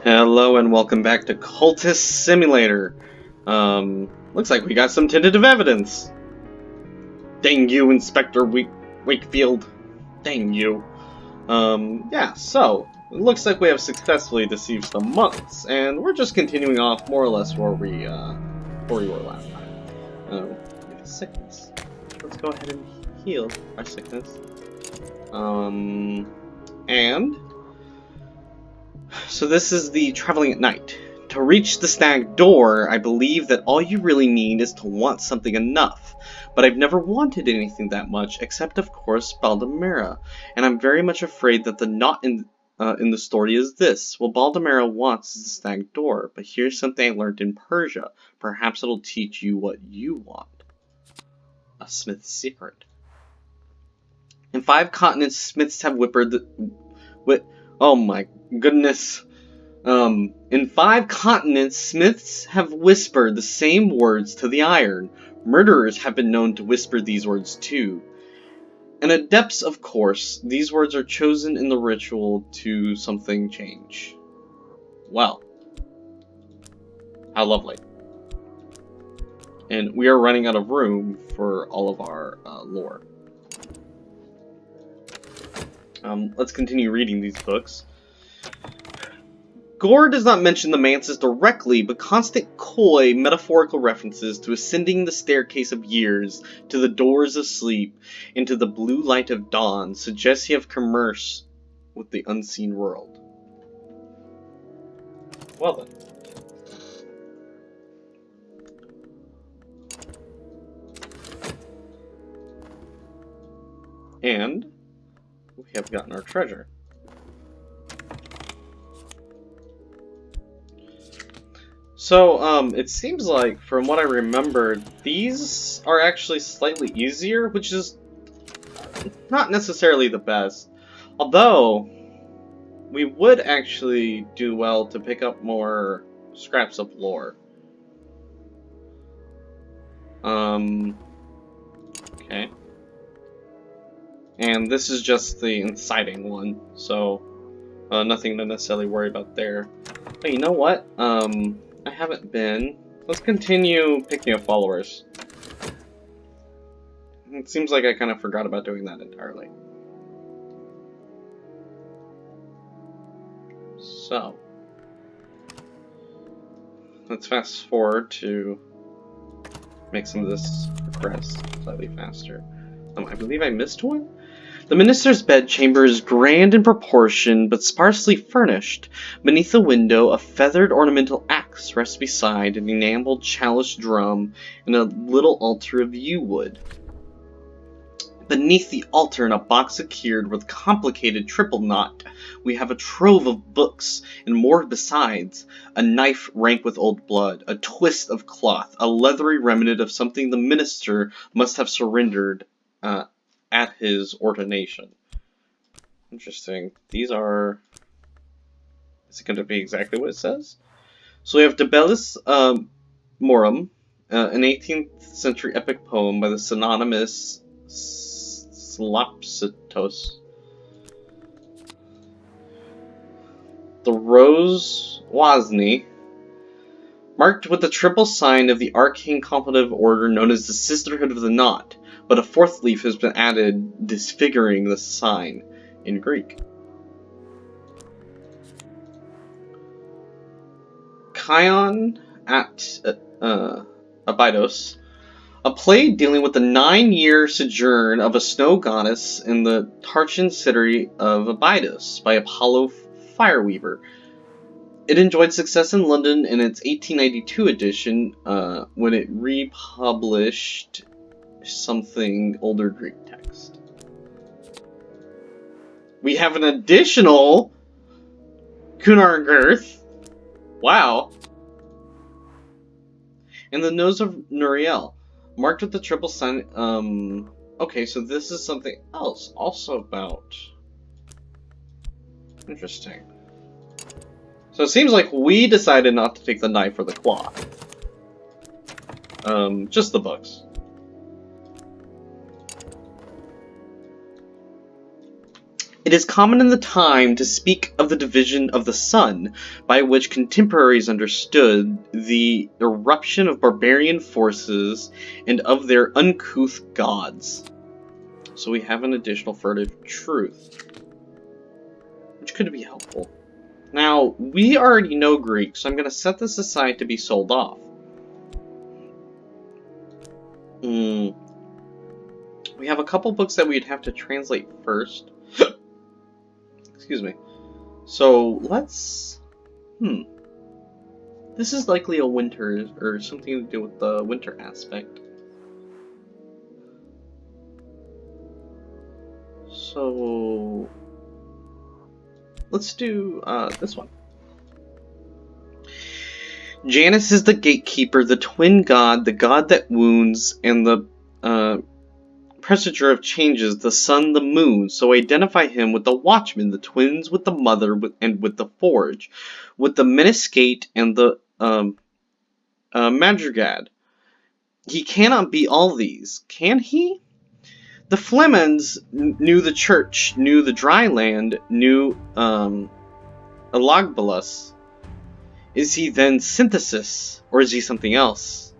Hello and welcome back to Cultist Simulator. Looks like we got some tentative evidence. Dang you, Inspector Wakefield. Dang you. Yeah, so, it looks like we have successfully deceived the monks, and we're just continuing off more or less where we were last time. We have sickness. Let's go ahead and heal our sickness. And so this is the traveling at night. To reach the stag door, I believe that all you really need is to want something enough. But I've never wanted anything that much, except of course Baldamera, and I'm very much afraid that the knot in the story is this. What Baldamera wants is the stag door, but here's something I learned in Persia. Perhaps it'll teach you what you want. A smith's secret. In 5 continents, smiths have oh my goodness. In 5 continents, smiths have whispered the same words to the iron. Murderers have been known to whisper these words too. And adepts, of course, these words are chosen in the ritual to something change. Well, how lovely. And we are running out of room for all of our lore. Let's continue reading these books. Gore does not mention the manses directly, but constant coy, metaphorical references to ascending the staircase of years, to the doors of sleep, into the blue light of dawn suggest you have commerce with the unseen world. Well then. And we have gotten our treasure. So, it seems like, from what I remember, these are actually slightly easier, which is not necessarily the best. Although, we would actually do well to pick up more scraps of lore. Okay. And this is just the inciting one, so nothing to necessarily worry about there. But you know what? I haven't been. Let's continue picking up followers. It seems like I kind of forgot about doing that entirely. So, let's fast forward to make some of this progress slightly faster. I believe I missed one? The minister's bedchamber is grand in proportion, but sparsely furnished. Beneath the window, a feathered ornamental axe rests beside an enameled chalice drum and a little altar of yew wood. Beneath the altar, in a box secured with complicated triple knot, we have a trove of books, and more besides, a knife rank with old blood, a twist of cloth, a leathery remnant of something the minister must have surrendered at his ordination. Interesting. These are... Is it going to be exactly what it says? So we have De Bellis Morum, an 18th century epic poem by the synonymous Slapsitos. The Rose Wozni, marked with the triple sign of the arcane contemplative order known as the Sisterhood of the Knot, but a 4th leaf has been added, disfiguring the sign in Greek. Kion at Abydos, a play dealing with the 9-year sojourn of a snow goddess in the Tarchan city of Abydos by Apollo Fireweaver. It enjoyed success in London in its 1892 edition when it republished something older Greek text. We have an additional Kunar Girth. Wow. And the Nose of Nuriel, marked with the triple sign. Okay, so this is something else also about. Interesting. So it seems like we decided not to take the knife or the claw. Just the books. It It is common in the time to speak of the division of the sun, by which contemporaries understood the eruption of barbarian forces and of their uncouth gods. So we have an additional furtive truth, which could be helpful. Now, we already know Greek, so I'm going to set this aside to be sold off. We have a couple books that we'd have to translate first. Excuse me. So, let's... This is likely a winter, or something to do with the winter aspect. So... let's do this one. Janus is the gatekeeper, the twin god, the god that wounds, and the presager of changes, the sun, the moon. So identify him with the watchman, the twins, with the mother, and with the forge, with the meniscate and the madrigad. He cannot be all these, can he? The Flemons knew the church, knew the dry land, knew Elagbalus. Is he then synthesis, or is he something else?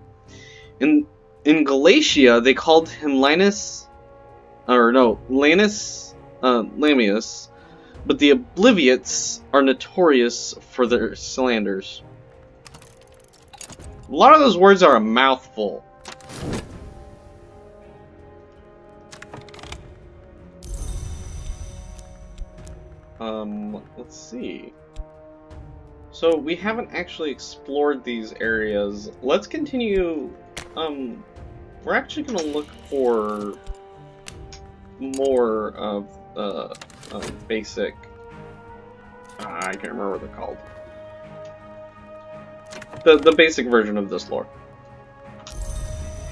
In Galatia, they called him Lanus Lamius, but the Obliviots are notorious for their slanders. A lot of those words are a mouthful. Let's see. So we haven't actually explored these areas. Let's continue. We're actually going to look for more of basic. I can't remember what they're called. The basic version of this lore.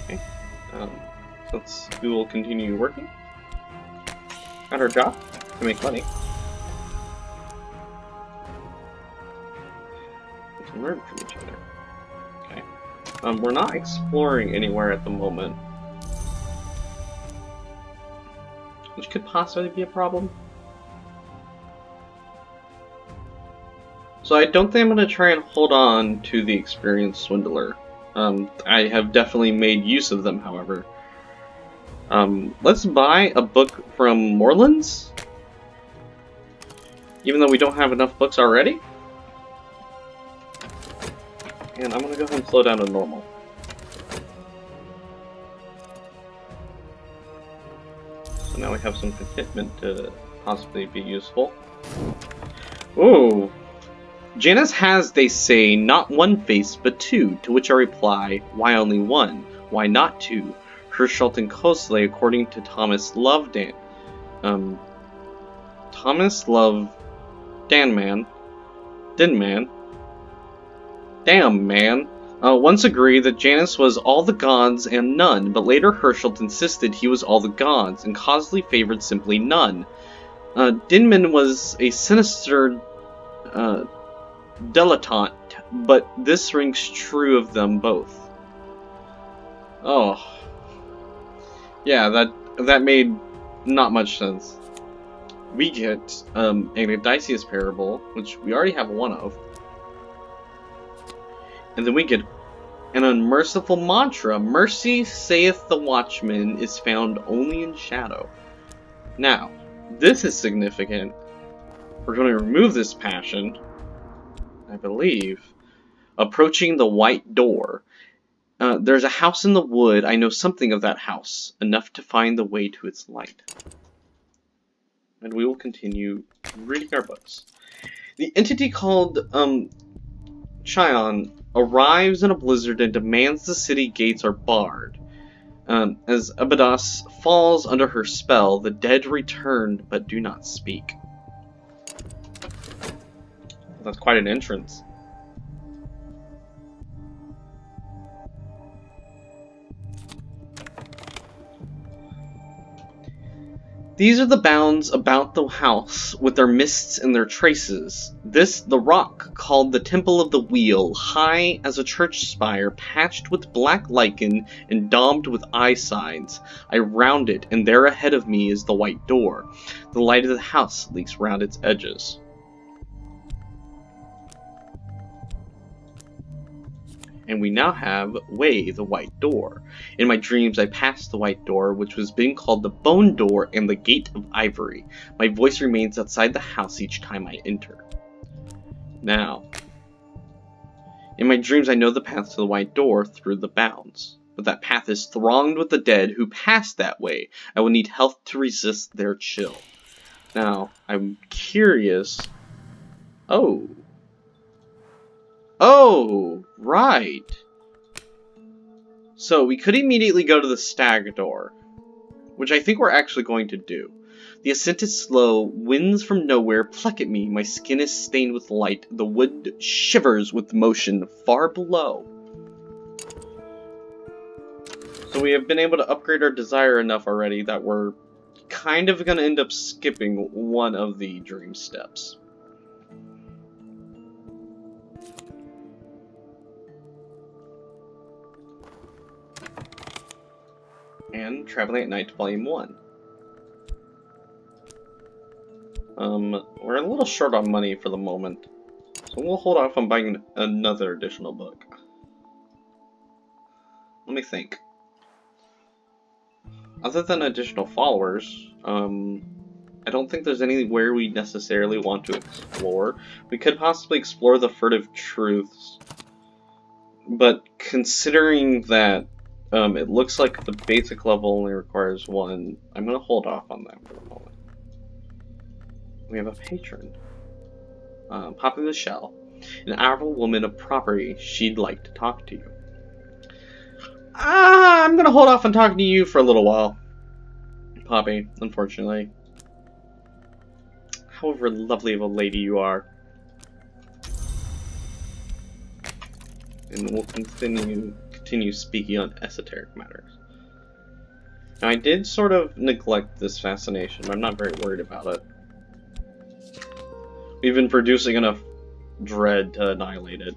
Okay. We will continue working at our job to make money. We can learn from each other. Okay. We're not exploring anywhere at the moment, which could possibly be a problem. So I don't think I'm going to try and hold on to the experienced swindler. I have definitely made use of them, however. Let's buy a book from Moreland's, even though we don't have enough books already. And I'm going to go ahead and slow down to normal. So now we have some contentment to possibly be useful. Ooh! Janus has, they say, not one face, but two, to which I reply, why only one? Why not two? Herschelt and Cosley, according to Thomas Love Danman, once agreed that Janus was all the gods and none, but later Herschelt insisted he was all the gods, and Cosley favored simply none. Dinman was a sinister dilettante, but this rings true of them both. Oh. Yeah, that made not much sense. We get an Odysseus parable, which we already have one of. And then we get an unmerciful mantra. Mercy, saith the watchman, is found only in shadow. Now, this is significant. We're going to remove this passion, I believe. Approaching the white door. There's a house in the wood. I know something of that house, enough to find the way to its light. And we will continue reading our books. The entity called Chion arrives in a blizzard and demands the city gates are barred. As Abydos falls under her spell, the dead return but do not speak. That's quite an entrance. These are the bounds about the house, with their mists and their traces. This, the rock, called the Temple of the Wheel, high as a church spire, patched with black lichen and daubed with eye sides. I round it, and there ahead of me is the white door. The light of the house leaks round its edges. And we now have Way, the White Door. In my dreams, I passed the White Door, which was being called the Bone Door and the Gate of Ivory. My voice remains outside the house each time I enter. Now, in my dreams, I know the path to the White Door through the bounds. But that path is thronged with the dead who pass that way. I will need health to resist their chill. Now, I'm curious. Oh, right. So we could immediately go to the stag door, which I think we're actually going to do. The ascent is slow, winds from nowhere pluck at me, my skin is stained with light, the wood shivers with motion far below. So we have been able to upgrade our desire enough already that we're kind of going to end up skipping one of the dream steps. And Traveling at Night, Volume 1. We're a little short on money for the moment, so we'll hold off on buying another additional book. Let me think. Other than additional followers, I don't think there's anywhere we necessarily want to explore. We could possibly explore the Furtive Truths, but considering that it looks like the basic level only requires one, I'm going to hold off on that for the moment. We have a patron. Poppy the Shell. An honorable woman of property. She'd like to talk to you. I'm going to hold off on talking to you for a little while, Poppy, unfortunately. However lovely of a lady you are. And we'll continue speaking on esoteric matters. Now, I did sort of neglect this fascination, but I'm not very worried about it. We've been producing enough dread to annihilate it.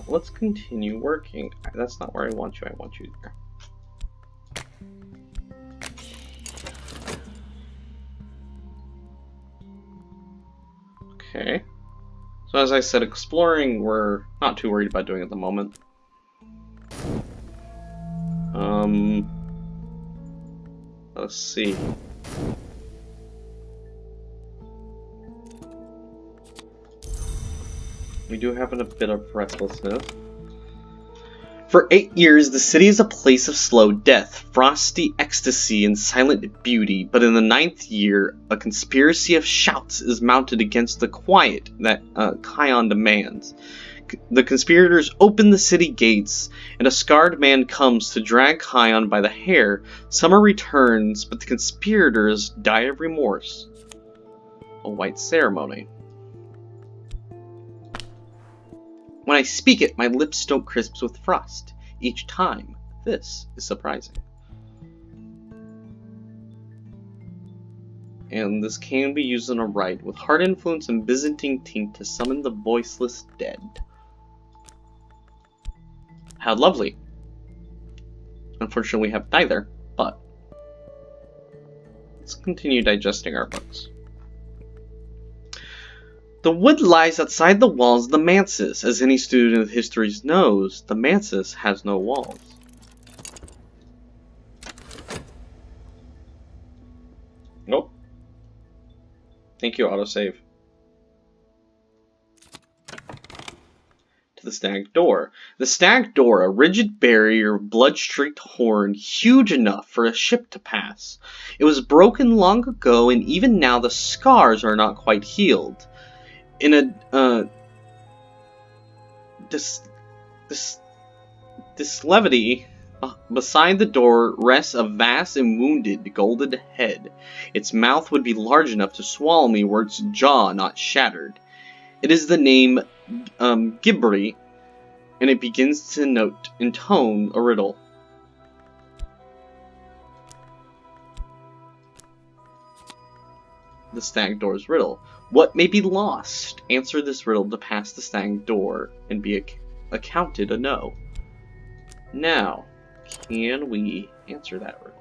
Let's continue working. That's not where I want you. I want you there. Okay. So as I said, exploring, we're not too worried about doing at the moment. Let's see. We do have a bit of restlessness. For 8 years, the city is a place of slow death, frosty ecstasy, and silent beauty, but in the 9th year, a conspiracy of shouts is mounted against the quiet that Kion demands. The conspirators open the city gates, and a scarred man comes to drag Kion by the hair. Summer returns, but the conspirators die of remorse. A white ceremony. When I speak it, my lips don't crisp with frost. Each time, this is surprising. And this can be used in a rite with heart influence and Byzantine taint to summon the voiceless dead. How lovely. Unfortunately, we have neither, but let's continue digesting our books. The wood lies outside the walls of the mansis. As any student of history knows, the mansis has no walls. Nope. Thank you, autosave. To the stag door. The stag door, a rigid barrier of blood-streaked horn, huge enough for a ship to pass. It was broken long ago, and even now the scars are not quite healed. In a levity beside the door rests a vast and wounded golden head. Its mouth would be large enough to swallow me were its jaw not shattered. It is the name Gibri, and it begins to intone a riddle. the stag door's riddle. What may be lost? Answer this riddle to pass the stag door and be accounted a no. Now, can we answer that riddle?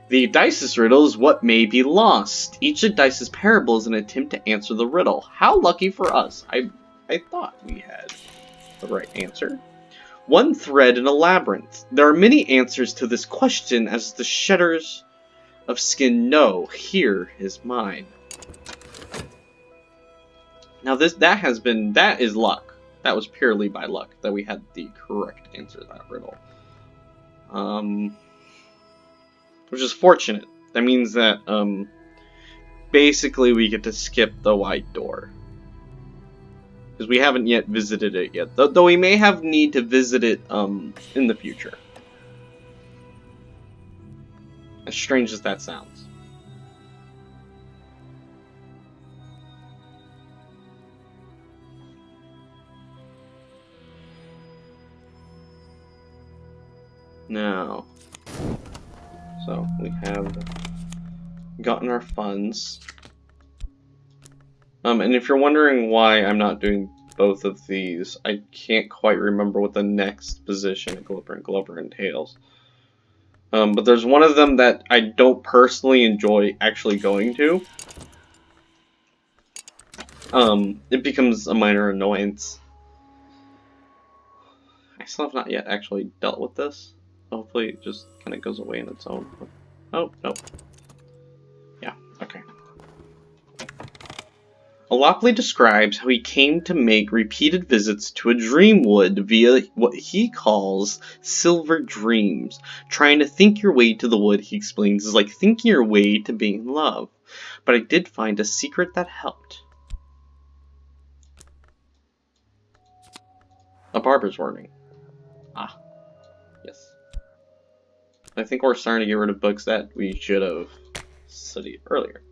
The dice's riddle is what may be lost. Each of dice's parable is an attempt to answer the riddle. How lucky for us. I thought we had the right answer. One thread in a labyrinth. There are many answers to this question, as the shedders of skin know. Here is mine. Now that is luck. That was purely by luck that we had the correct answer to that riddle. Which is fortunate. That means that basically we get to skip the white door. Because we haven't yet visited it yet. Though we may have need to visit it in the future. As strange as that sounds. Now, so we have gotten our funds. And if you're wondering why I'm not doing both of these, I can't quite remember what the next position of Glubber and Glubber entails. But there's one of them that I don't personally enjoy actually going to. It becomes a minor annoyance. I still have not yet actually dealt with this. Hopefully it just kind of goes away on its own. Oh, no. Yeah, okay. Alopley describes how he came to make repeated visits to a dream wood via what he calls silver dreams. Trying to think your way to the wood, he explains, is like thinking your way to being in love. But I did find a secret that helped. A barber's warning. Ah, yes. I think we're starting to get rid of books that we should have studied earlier.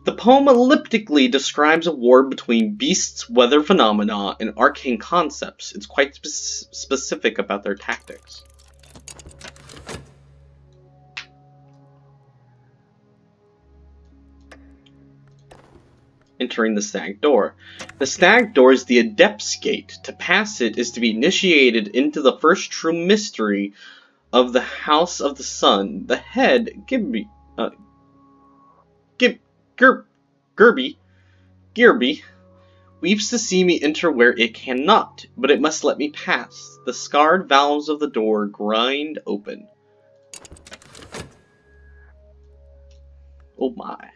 The poem elliptically describes a war between beasts, weather phenomena, and arcane concepts. It's quite specific about their tactics. Entering the stag door. The stag door is the Adept's Gate. To pass it is to be initiated into the first true mystery of the House of the Sun. The head, Girby, weeps to see me enter where it cannot, but it must let me pass. The scarred valves of the door grind open. Oh my.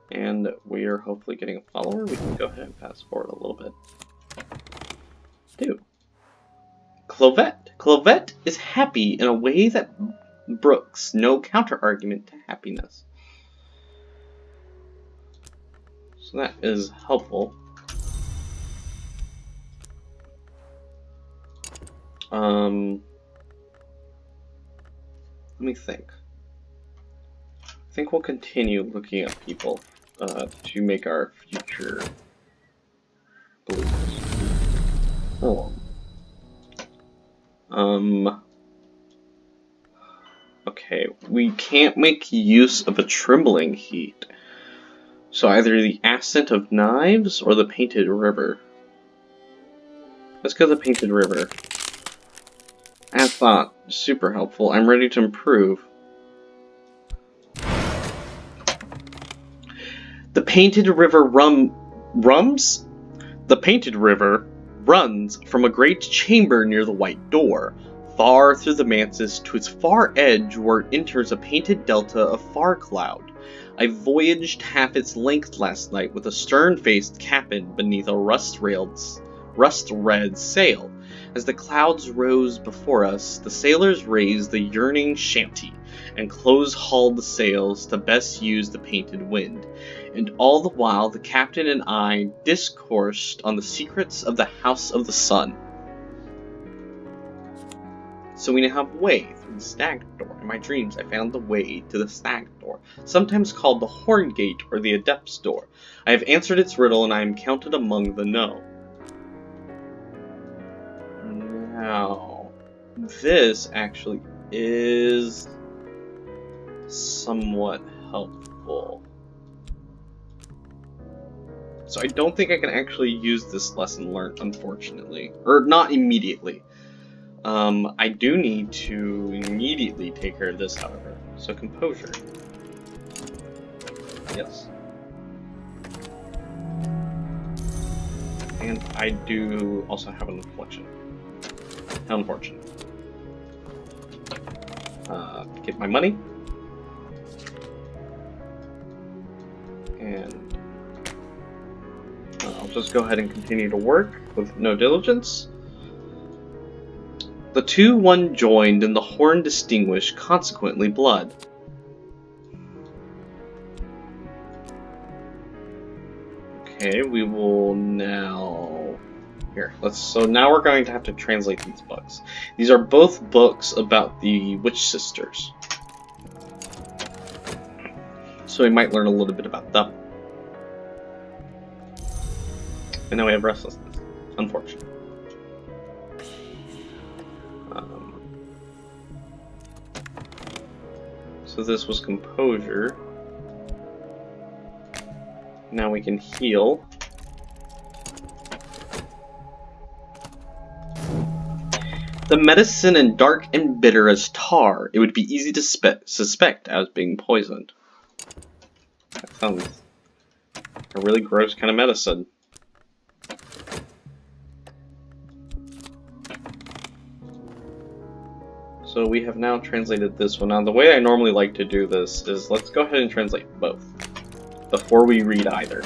And we are hopefully getting a follower. We can go ahead and fast forward a little bit. Do. Clovette. Clovette is happy in a way that brooks no counter-argument to happiness. So that is helpful. Let me think. I think we'll continue looking at people to make our future beliefs. Oh. Okay, we can't make use of a trembling heat. So either the Ascent of Knives or the Painted River. Let's go to the Painted River. I thought, super helpful. I'm ready to improve. The Painted River The Painted River runs from a great chamber near the White Door, far through the mantis to its far edge where it enters a painted delta of far cloud. I voyaged half its length last night with a stern-faced captain beneath a rust-red sail. As the clouds rose before us, the sailors raised the yearning shanty and close-hauled the sails to best use the painted wind. And all the while the captain and I discoursed on the secrets of the House of the Sun. So we now have a way through the stag door. In my dreams I found the way to the stag door, sometimes called the Horn Gate or the Adept's Door. I have answered its riddle and I am counted among the no. this actually is somewhat helpful. So I don't think I can actually use this lesson learned, unfortunately. Or not immediately. I do need to immediately take care of this, however. So composure. Yes. And I do also have an inflection. How unfortunate. Get my money. And I'll just go ahead and continue to work with no diligence. The two one joined and the horn distinguished, consequently blood. Okay, we will now... Here, so now we're going to have to translate these books. These are both books about the witch sisters. So we might learn a little bit about them. And now we have restlessness. Unfortunate. So this was composure. Now we can heal. The medicine and dark and bitter as tar. It would be easy to suspect as being poisoned. That sounds a really gross kind of medicine. So we have now translated this one. Now the way I normally like to do this is let's go ahead and translate both before we read either.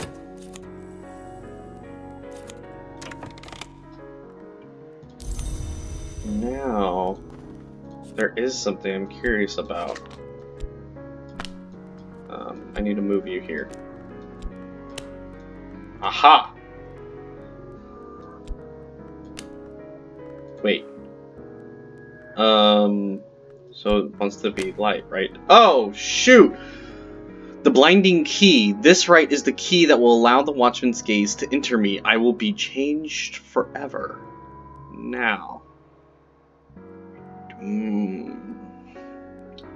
Now, there is something I'm curious about. I need to move you here. Aha! Wait. So it wants to be light, right? Oh, shoot! The blinding key. This right is the key that will allow the watchman's gaze to enter me. I will be changed forever. Now.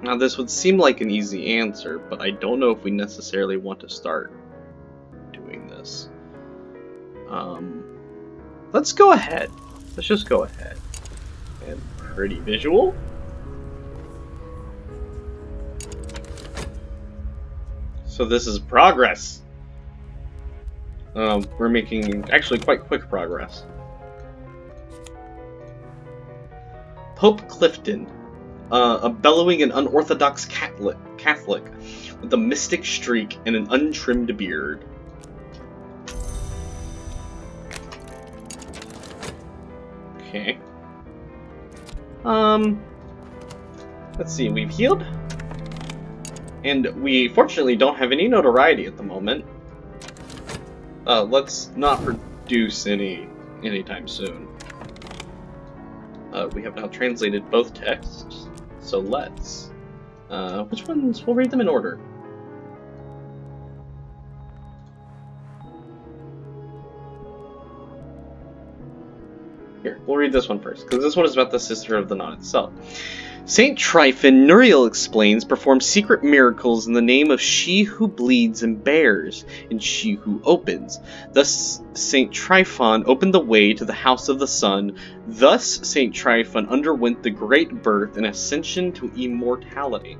Now this would seem like an easy answer, but I don't know if we necessarily want to start doing this. Let's go ahead. Let's just go ahead. And pretty visual. So this is progress. We're making actually quite quick progress. Pope Clifton, a bellowing and unorthodox Catholic with a mystic streak and an untrimmed beard. Okay. Let's see, we've healed. And we fortunately don't have any notoriety at the moment. Let's not produce anytime soon. We have now translated both texts, so let's... which ones? We'll read them in order. Here, we'll read this one first, because this one is about the Sister of the Knot itself. Saint Tryphon, Nuriel explains, performs secret miracles in the name of she who bleeds and bears, and she who opens. Thus Saint Tryphon opened the way to the house of the sun. Thus Saint Tryphon underwent the great birth and ascension to immortality.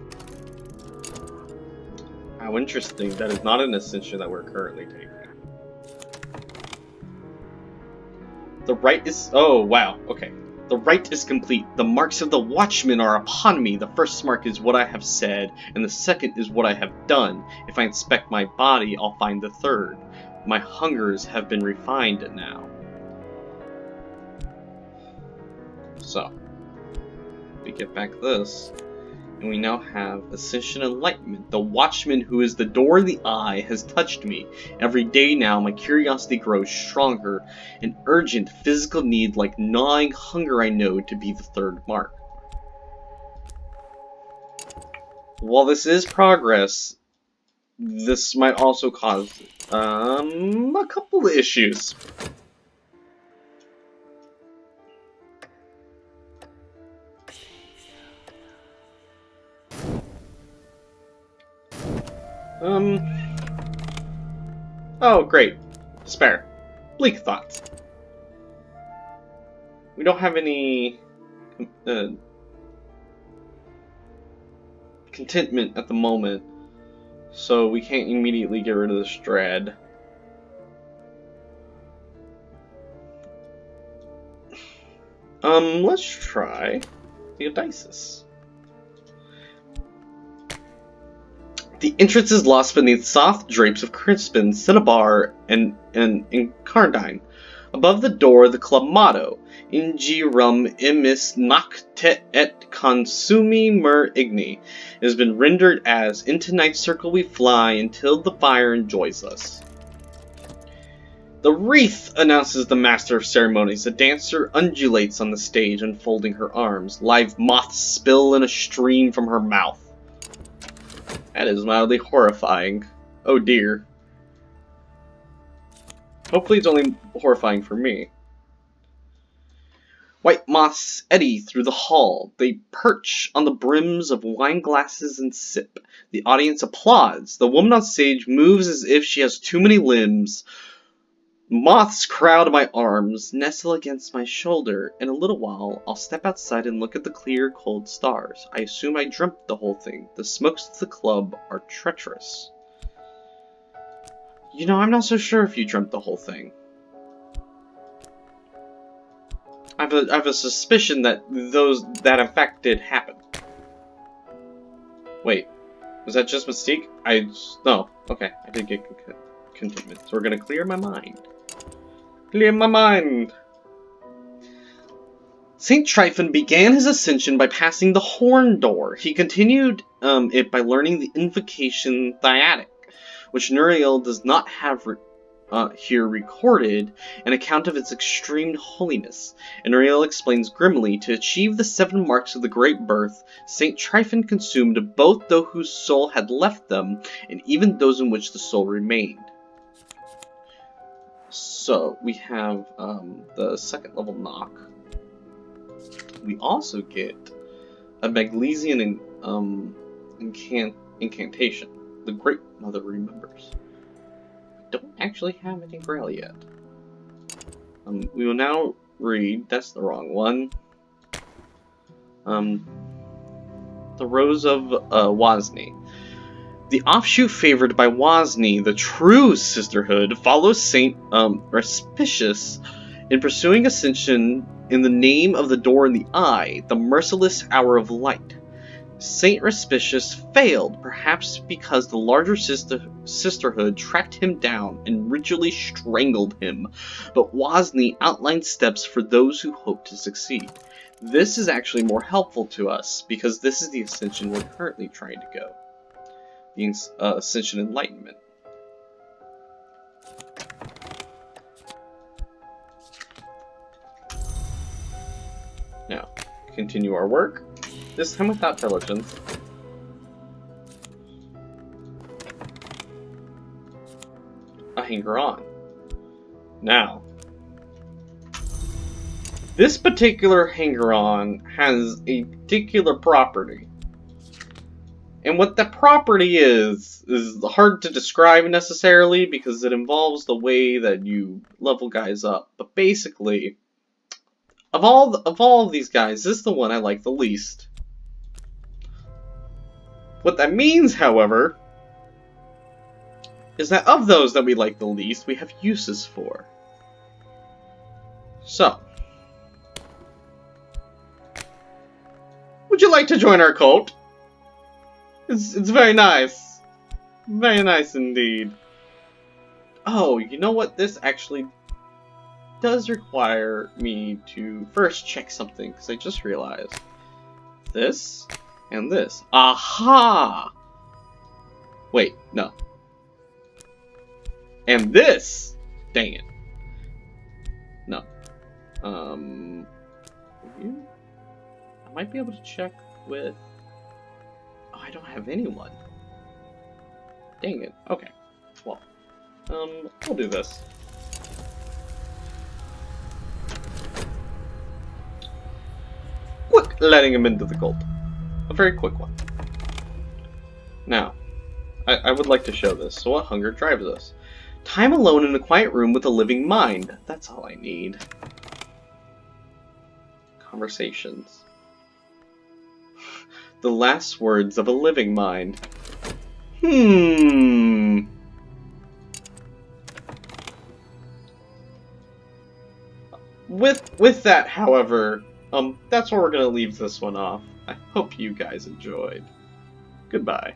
How interesting. That is not an ascension that we're currently taking. The rite is... Oh, wow. Okay. The rite is complete. The marks of the watchman are upon me. The first mark is what I have said, and the second is what I have done. If I inspect my body, I'll find the third. My hungers have been refined now. So, we get back this, and we now have Ascension Enlightenment. The watchman who is the door of the eye has touched me. Every day now my curiosity grows stronger. An urgent physical need like gnawing hunger I know to be the third mark. While this is progress, this might also cause a couple of issues. Um... Oh, great. Despair. Bleak thoughts. We don't have any... contentment at the moment, so we can't immediately get rid of this dread. Let's try Theodicyst. The entrance is lost beneath soft drapes of crispin, cinnabar, and incarnadine. Above the door, the club motto, Ingi rum imis nocte et consumi mer igni, has been rendered as, into night's circle we fly until the fire enjoys us. The wreath, announces the master of ceremonies. A dancer undulates on the stage, unfolding her arms. Live moths spill in a stream from her mouth. That is mildly horrifying. Oh dear. Hopefully it's only horrifying for me. White moths eddy through the hall. They perch on the brims of wine glasses and sip. The audience applauds. The woman on stage moves as if she has too many limbs. Moths crowd my arms, nestle against my shoulder. In a little while, I'll step outside and look at the clear, cold stars. I assume I dreamt the whole thing. The smokes of the club are treacherous. You know, I'm not so sure if you dreamt the whole thing. I have a suspicion that that in fact did happen. Wait, was that just Mystique? No. Okay, I did get contentment, so we're gonna clear my mind. Clear my mind. Saint Tryphon began his ascension by passing the horn door. He continued it by learning the invocation Thyatic, which Nuriel does not have here recorded, an account of its extreme holiness. And Nuriel explains grimly, to achieve the 7 marks of the Great Birth, Saint Tryphon consumed both those whose soul had left them, and even those in which the soul remained. So, we have the 2nd level knock. We also get a Maglesian incantation. The Great Mother remembers. We don't actually have any Grail yet. We will now read, that's the wrong one, the Rose of Wozni. The offshoot favored by Wozni, the true sisterhood, follows Saint Respicious in pursuing ascension in the name of the door in the eye, the merciless hour of light. Saint Respicious failed, perhaps because the larger sisterhood tracked him down and ritually strangled him, but Wozni outlined steps for those who hope to succeed. This is actually more helpful to us, because this is the ascension we're currently trying to go. The Ascension Enlightenment. Now, continue our work, this time without diligence. A hanger-on. Now, this particular hanger-on has a particular property. And what that property is hard to describe necessarily because it involves the way that you level guys up. But basically, of all of these guys, this is the one I like the least. What that means, however, is that of those that we like the least, we have uses for. So, would you like to join our cult? It's very nice. Very nice indeed. Oh, you know what? This actually does require me to first check something, because I just realized. This and this. Aha! Wait, no. And this! Dang it. No. I might be able to check with... Oh, I don't have anyone. Dang it. Okay. Well, we'll do this. Quick letting him into the cult. A very quick one. Now, I would like to show this. So what hunger drives us? Time alone in a quiet room with a living mind. That's all I need. Conversations. The last words of a living mind. With that, however, that's where we're gonna leave this one off. I hope you guys enjoyed. Goodbye.